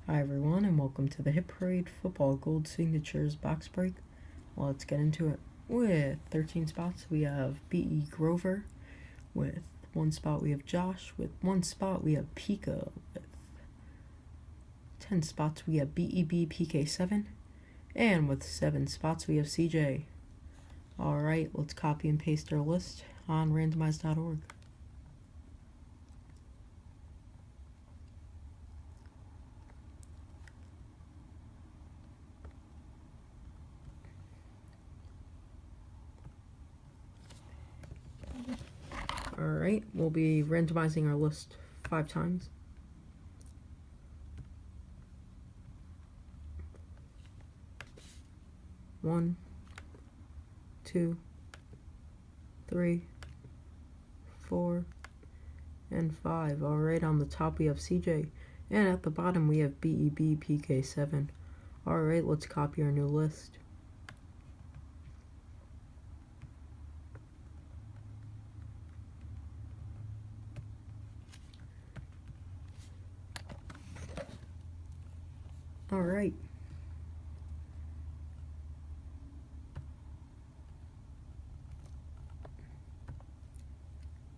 Hi everyone, and welcome to the Hit Parade Football Gold Signatures box break. Let's get into it. With 13 spots, we have B.E. Grover. With 1 spot, we have Josh. With 1 spot, we have Pika. With 10 spots, we have BEB PK7. And with 7 spots, we have CJ. Alright, let's copy and paste our list on randomize.org. Alright, we'll be randomizing our list 5 times. One, 2, 3, 4, and 5. Alright, on the top we have CJ, and at the bottom we have BEB PK7. Alright, let's copy our new list. Alright.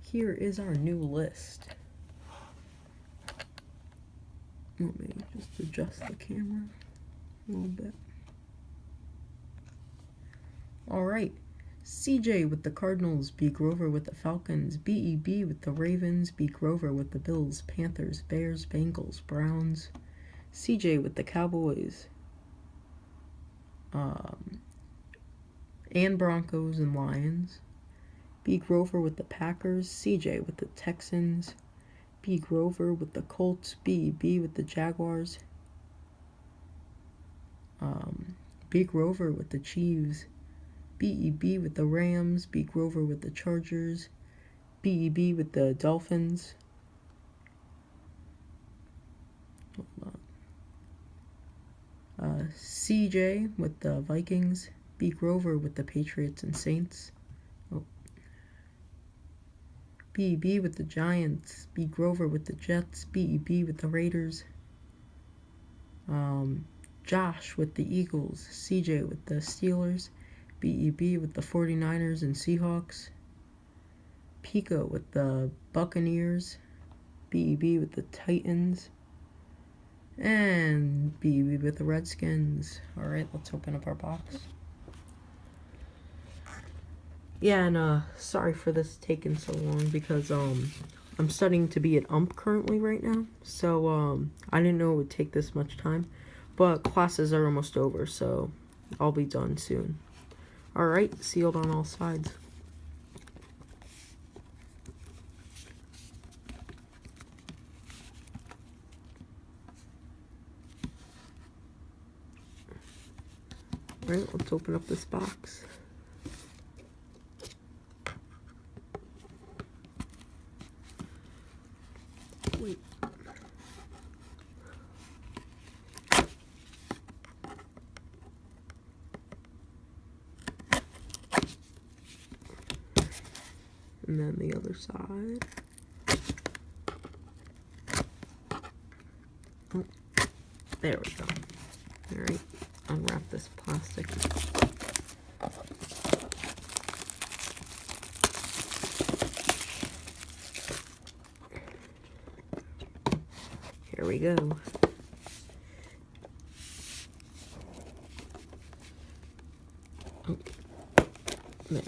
Here is our new list. Let me just adjust the camera a little bit. Alright. CJ with the Cardinals, B. Grover with the Falcons, BEB with the Ravens, B. Grover with the Bills, Panthers, Bears, Bengals, Browns, CJ with the Cowboys, and Broncos and Lions, B. Grover with the Packers, CJ with the Texans, B. Grover with the Colts, BEB with the Jaguars, B. Grover with the Chiefs, BEB with the Rams, B. Grover with the Chargers, BEB with the Dolphins, CJ with the Vikings, B. Grover with the Patriots and Saints, BEB with the Giants, B. Grover with the Jets, BEB with the Raiders, Josh with the Eagles, CJ with the Steelers, BEB with the 49ers and Seahawks, Pika with the Buccaneers, BEB with the Titans, and BEB with the Redskins. Alright, let's open up our box. Yeah, and sorry for this taking so long because I'm studying to be an ump currently right now, so I didn't know it would take this much time, but classes are almost over, so I'll be done soon. Alright, sealed on all sides. Alright, let's open up this box. Wait. And then the other side. Oh, there we go. Alright, unwrap this plastic. Here we go. Oh, there.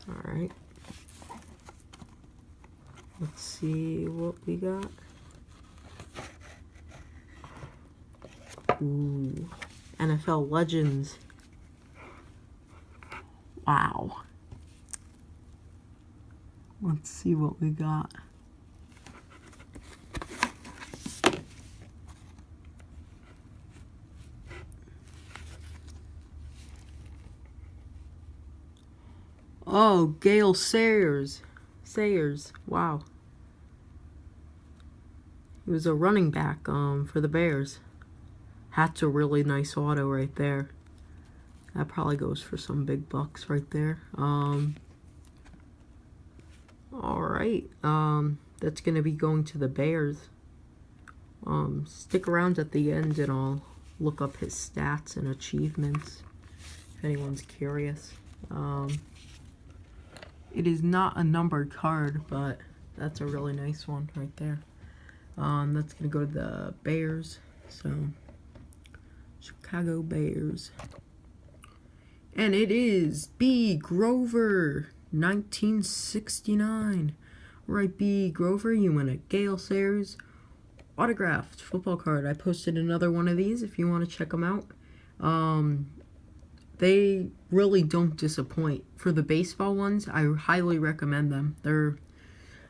Alright. Let's see what we got. Ooh. NFL Legends. Wow. Let's see what we got. Oh, Gale Sayers. Wow. He was a running back for the Bears. That's a really nice auto right there. That probably goes for some big bucks right there. Alright. that's going to be going to the Bears. Stick around at the end and I'll look up his stats and achievements if anyone's curious. It is not a numbered card, but that's a really nice one right there. That's going to go to the Bears. So, Chicago Bears. And it is B. Grover, 1969. Right, B. Grover, you win a Gale Sayers autographed football card. I posted another one of these if you want to check them out. They really don't disappoint. For the baseball ones, I highly recommend them. They're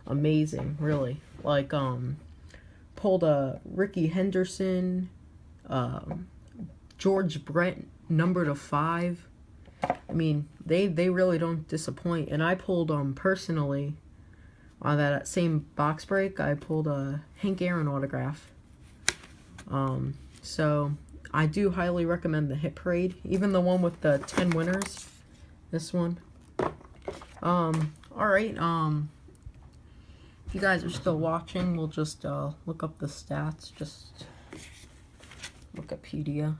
amazing, really. Like, pulled a Ricky Henderson, George Brett, number to 5. I mean, they really don't disappoint. And I pulled, personally, on that same box break, I pulled a Hank Aaron autograph. So I do highly recommend the Hit Parade, even the one with the 10 winners. This one. Alright, if you guys are still watching, we'll just look up the stats. Just Wikipedia.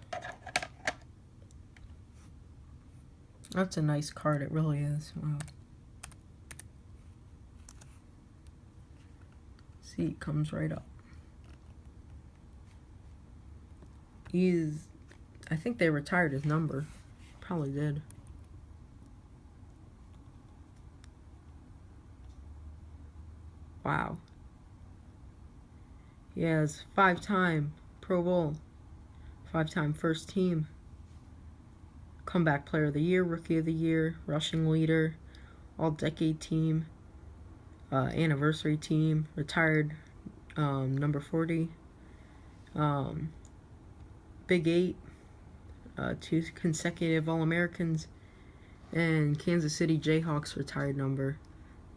That's a nice card, it really is. Wow. See, it comes right up. I think they retired his number. Probably did. Wow. He has 5-time Pro Bowl, 5-time first team, comeback player of the year, rookie of the year, rushing leader, all-decade team, anniversary team, retired number 40, Big 8, 2 consecutive All-Americans, and Kansas City Jayhawks retired number.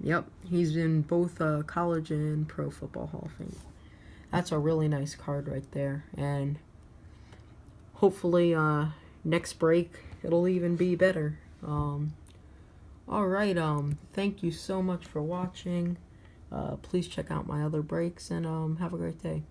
Yep, he's in both college and Pro Football Hall of Fame. That's a really nice card right there, and hopefully next break it'll even be better. Alright, thank you so much for watching. Please check out my other breaks, and have a great day.